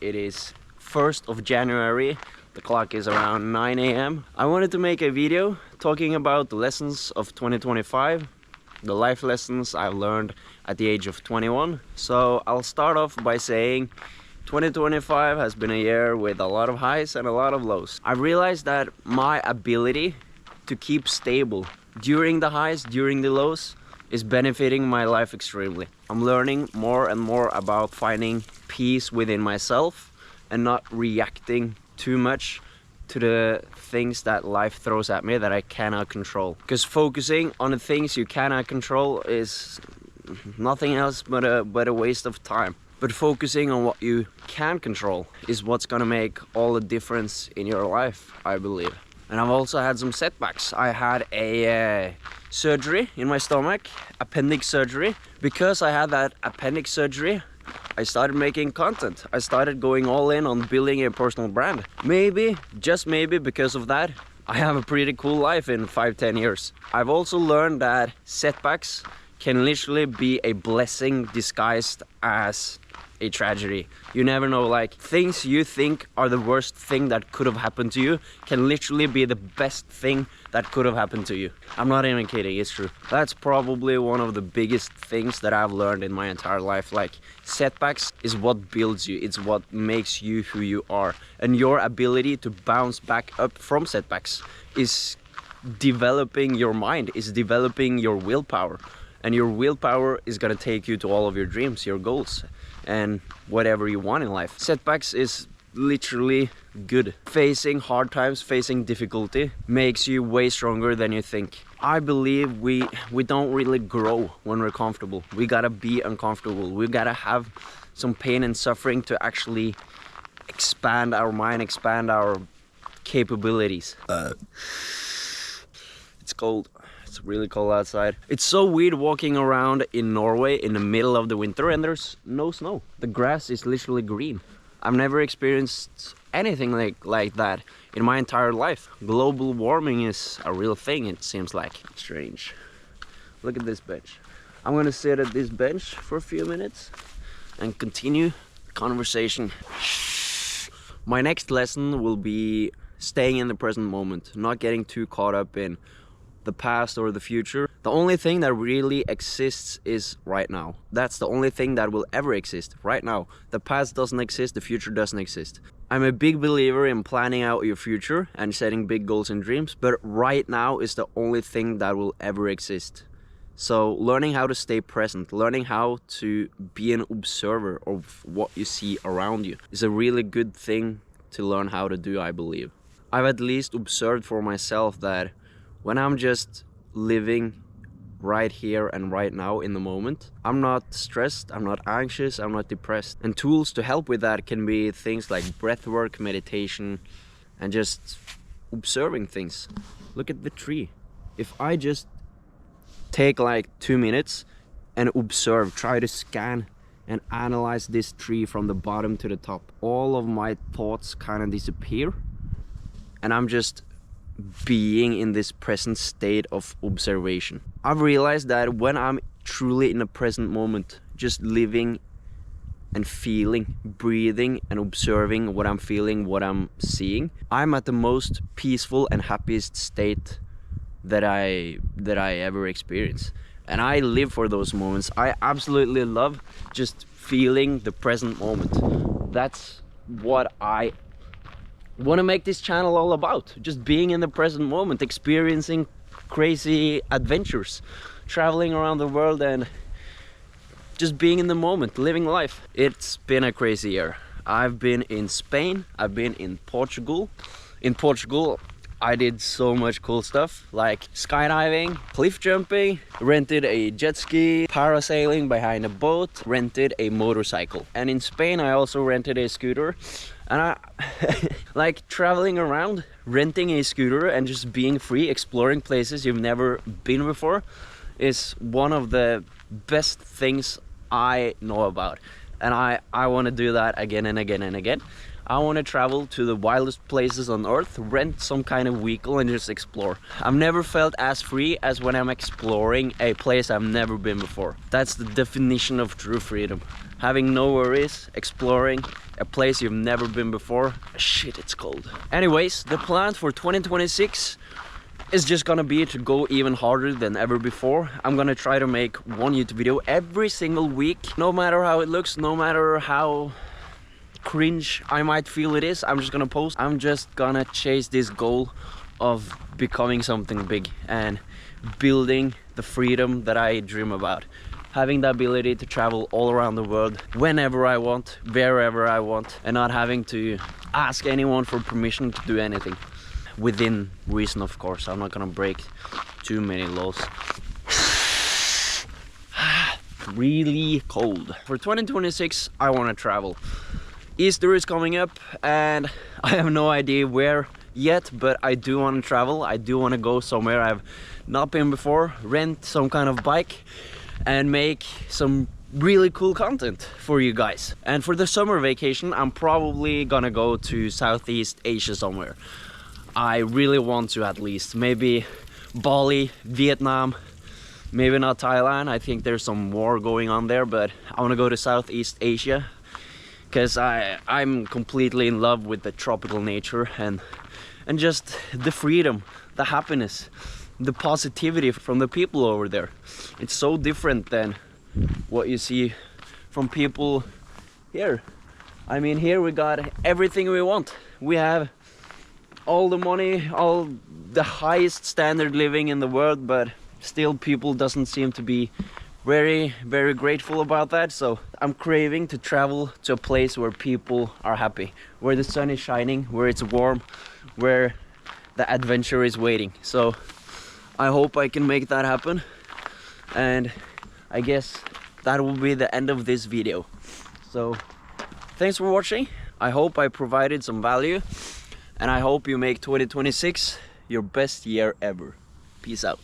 It is 1st of January. The clock is around 9 a.m. I wanted to make a video talking about the lessons of 2025, the life lessons I've learned at the age of 21. So I'll start off by saying 2025 has been a year with a lot of highs and a lot of lows. I realized that my ability to keep stable during the highs, during the lows, is benefiting my life extremely. I'm learning more and more about finding peace within myself and not reacting too much to the things that life throws at me that I cannot control. Because focusing on the things you cannot control is nothing else but a waste of time. But focusing on what you can control is what's gonna make all the difference in your life, I believe. And I've also had some setbacks. I had a surgery in my stomach, appendix surgery. Because I had that appendix surgery, I started making content. I started going all in on building a personal brand. Maybe, just maybe because of that, I have a pretty cool life in 5-10 years. I've also learned that setbacks can literally be a blessing disguised as a tragedy. You never know, like things you think are the worst thing that could have happened to you can literally be the best thing that could have happened to you. I'm not even kidding, it's true. That's probably one of the biggest things that I've learned in my entire life. Like setbacks is what builds you, it's what makes you who you are. And your ability to bounce back up from setbacks is developing your mind, is developing your willpower. And your willpower is gonna take you to all of your dreams, your goals, and whatever you want in life. Setbacks is literally good. Facing hard times, facing difficulty makes you way stronger than you think. I believe we don't really grow when we're comfortable. We gotta be uncomfortable. We gotta have some pain and suffering to actually expand our mind, expand our capabilities. It's cold. It's really cold outside. It's so weird walking around in Norway in the middle of the winter and there's no snow. The grass is literally green. I've never experienced anything like that in my entire life. Global warming is a real thing, it seems like. Strange. Look at this bench. I'm gonna sit at this bench for a few minutes and continue the conversation. My next lesson will be staying in the present moment, not getting too caught up in the past or the future. The only thing that really exists is right now. That's the only thing that will ever exist, right now. The past doesn't exist, the future doesn't exist. I'm a big believer in planning out your future and setting big goals and dreams, but right now is the only thing that will ever exist. So learning how to stay present, learning how to be an observer of what you see around you is a really good thing to learn how to do, I believe. I've at least observed for myself that when I'm just living right here and right now in the moment, I'm not stressed, I'm not anxious, I'm not depressed. And tools to help with that can be things like breathwork, meditation, and just observing things. Look at the tree. If I just take like 2 minutes and observe, try to scan and analyze this tree from the bottom to the top, all of my thoughts kind of disappear and I'm just being in this present state of observation. I've realized that when I'm truly in the present moment, just living and feeling, breathing and observing what I'm feeling, what I'm seeing, I'm at the most peaceful and happiest state that I ever experienced. And I live for those moments. I absolutely love just feeling the present moment. That's what I want to make this channel all about. Just being in the present moment, experiencing crazy adventures, traveling around the world and just being in the moment, living life. It's been a crazy year. I've been in Spain, I've been in Portugal. In Portugal, I did so much cool stuff like skydiving, cliff jumping, rented a jet ski, parasailing behind a boat, rented a motorcycle. And in Spain, I also rented a scooter. And I like traveling around, renting a scooter and just being free, exploring places you've never been before is one of the best things I know about. And I want to do that again and again and again. I want to travel to the wildest places on earth, rent some kind of vehicle and just explore. I've never felt as free as when I'm exploring a place I've never been before. That's the definition of true freedom. Having no worries, exploring a place you've never been before. Shit, it's cold. Anyways, the plan for 2026 is just gonna be to go even harder than ever before. I'm gonna try to make one YouTube video every single week. No matter how it looks, no matter how cringe I might feel it is, I'm just gonna post. I'm just gonna chase this goal of becoming something big and building the freedom that I dream about. Having the ability to travel all around the world whenever I want, wherever I want, and not having to ask anyone for permission to do anything. Within reason, of course. I'm not gonna break too many laws. Really cold. For 2026, I wanna travel. Easter is coming up and I have no idea where yet, but I do want to travel. I do want to go somewhere I've not been before, rent some kind of bike and make some really cool content for you guys. And for the summer vacation, I'm probably gonna go to Southeast Asia somewhere. I really want to, at least maybe Bali, Vietnam, maybe not Thailand. I think there's some war going on there, but I want to go to Southeast Asia because I'm completely in love with the tropical nature and just the freedom, the happiness, the positivity from the people over there. It's so different than what you see from people here. I mean, here we got everything we want. We have all the money, all the highest standard living in the world, but still people doesn't seem to be very grateful about that. So I'm craving to travel to a place where people are happy, where the sun is shining, where it's warm, where the adventure is waiting. So I hope I can make that happen, and I guess that will be the end of this video. So thanks for watching. I hope I provided some value, and I hope you make 2026 your best year ever. Peace out.